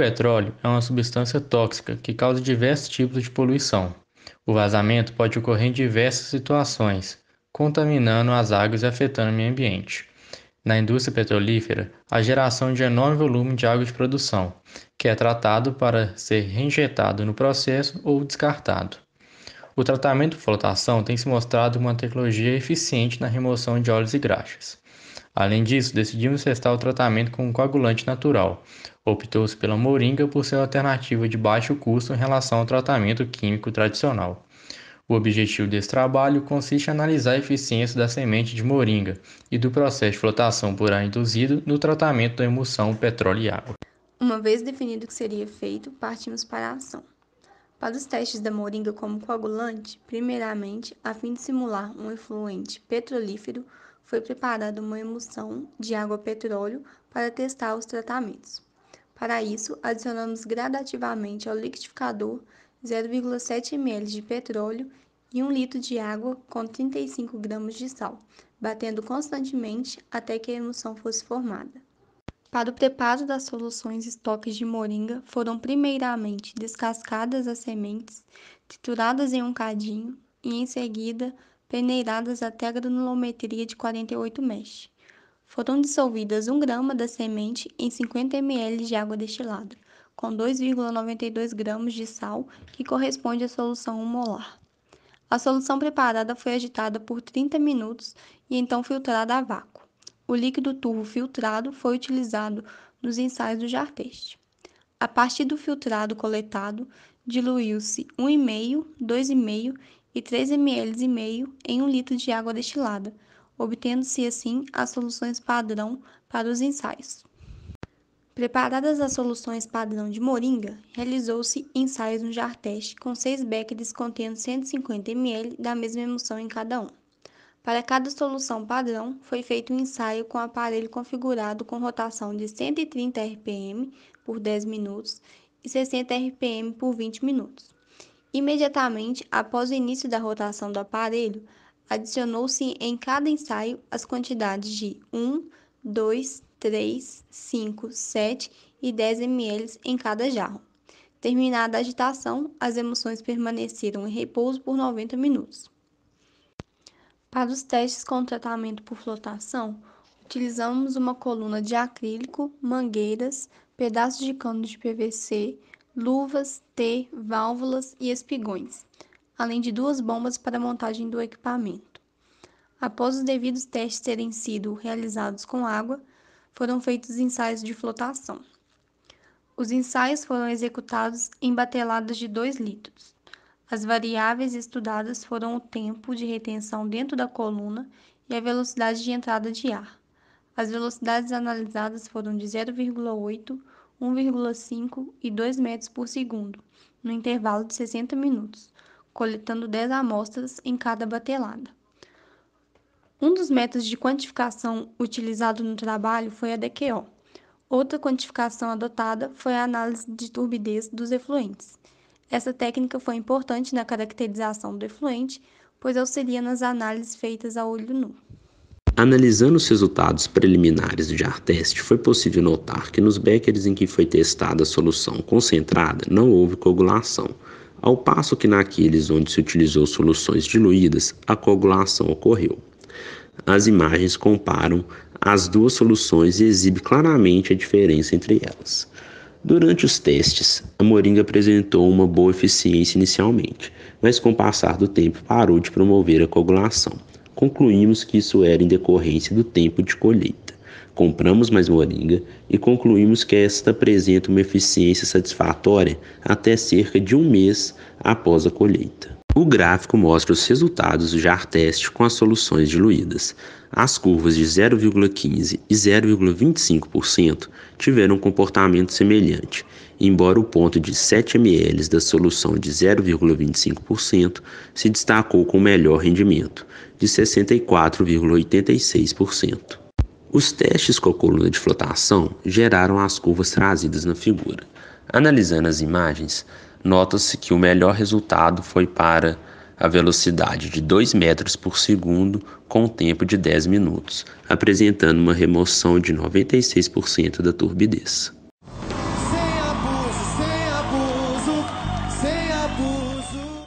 petróleo é uma substância tóxica que causa diversos tipos de poluição. O vazamento pode ocorrer em diversas situações, contaminando as águas e afetando o meio ambiente. Na indústria petrolífera, a geração de enorme volume de água de produção, que é tratado para ser reinjetado no processo ou descartado. O tratamento por flotação tem se mostrado uma tecnologia eficiente na remoção de óleos e graxas. Além disso, decidimos testar o tratamento com um coagulante natural. Optou-se pela moringa por ser uma alternativa de baixo custo em relação ao tratamento químico tradicional. O objetivo desse trabalho consiste em analisar a eficiência da semente de moringa e do processo de flotação por ar induzido no tratamento da emulsão petróleo e água. Uma vez definido o que seria feito, partimos para a ação. Para os testes da moringa como coagulante, primeiramente, a fim de simular um efluente petrolífero, foi preparada uma emulsão de água-petróleo para testar os tratamentos. Para isso, adicionamos gradativamente ao liquidificador 0,7 ml de petróleo e 1 litro de água com 35 gramas de sal, batendo constantemente até que a emulsão fosse formada. Para o preparo das soluções estoques de moringa, foram primeiramente descascadas as sementes, trituradas em um cadinho e, em seguida, peneiradas até a granulometria de 48 mesh. Foram dissolvidas 1 grama da semente em 50 ml de água destilada, com 2,92 gramas de sal, que corresponde à solução 1 molar. A solução preparada foi agitada por 30 minutos e então filtrada a vácuo. O líquido turvo filtrado foi utilizado nos ensaios do jar teste. A partir do filtrado coletado, diluiu-se 1,5, 2,5 e 3,5 ml em 1 litro de água destilada, obtendo-se assim as soluções padrão para os ensaios. Preparadas as soluções padrão de moringa, realizou-se ensaios no jar teste com 6 beckers contendo 150 ml da mesma emulsão em cada um. Para cada solução padrão, foi feito um ensaio com o aparelho configurado com rotação de 130 RPM por 10 minutos e 60 RPM por 20 minutos. Imediatamente após o início da rotação do aparelho, adicionou-se em cada ensaio as quantidades de 1, 2, 3, 5, 7 e 10 ml em cada jarro. Terminada a agitação, as emulsões permaneceram em repouso por 90 minutos. Para os testes com tratamento por flotação, utilizamos uma coluna de acrílico, mangueiras, pedaços de cano de PVC, luvas, T, válvulas e espigões, além de 2 bombas para a montagem do equipamento. Após os devidos testes terem sido realizados com água, foram feitos ensaios de flotação. Os ensaios foram executados em bateladas de 2 litros. As variáveis estudadas foram o tempo de retenção dentro da coluna e a velocidade de entrada de ar. As velocidades analisadas foram de 0,8, 1,5 e 2 metros por segundo, no intervalo de 60 minutos, coletando 10 amostras em cada batelada. Um dos métodos de quantificação utilizado no trabalho foi a DQO. Outra quantificação adotada foi a análise de turbidez dos efluentes. Essa técnica foi importante na caracterização do efluente, pois auxilia nas análises feitas a olho nu. Analisando os resultados preliminares do jar teste, foi possível notar que nos beckers em que foi testada a solução concentrada não houve coagulação, ao passo que naqueles onde se utilizou soluções diluídas, a coagulação ocorreu. As imagens comparam as duas soluções e exibem claramente a diferença entre elas. Durante os testes, a moringa apresentou uma boa eficiência inicialmente, mas com o passar do tempo parou de promover a coagulação. Concluímos que isso era em decorrência do tempo de colheita. Compramos mais moringa e concluímos que esta apresenta uma eficiência satisfatória até cerca de 1 mês após a colheita. O gráfico mostra os resultados do jar teste com as soluções diluídas. As curvas de 0,15% e 0,25% tiveram um comportamento semelhante, embora o ponto de 7 ml da solução de 0,25% se destacou com melhor rendimento, de 64,86%. Os testes com a coluna de flotação geraram as curvas trazidas na figura. Analisando as imagens, nota-se que o melhor resultado foi para a velocidade de 2 metros por segundo com tempo de 10 minutos, apresentando uma remoção de 96% da turbidez. sem abuso.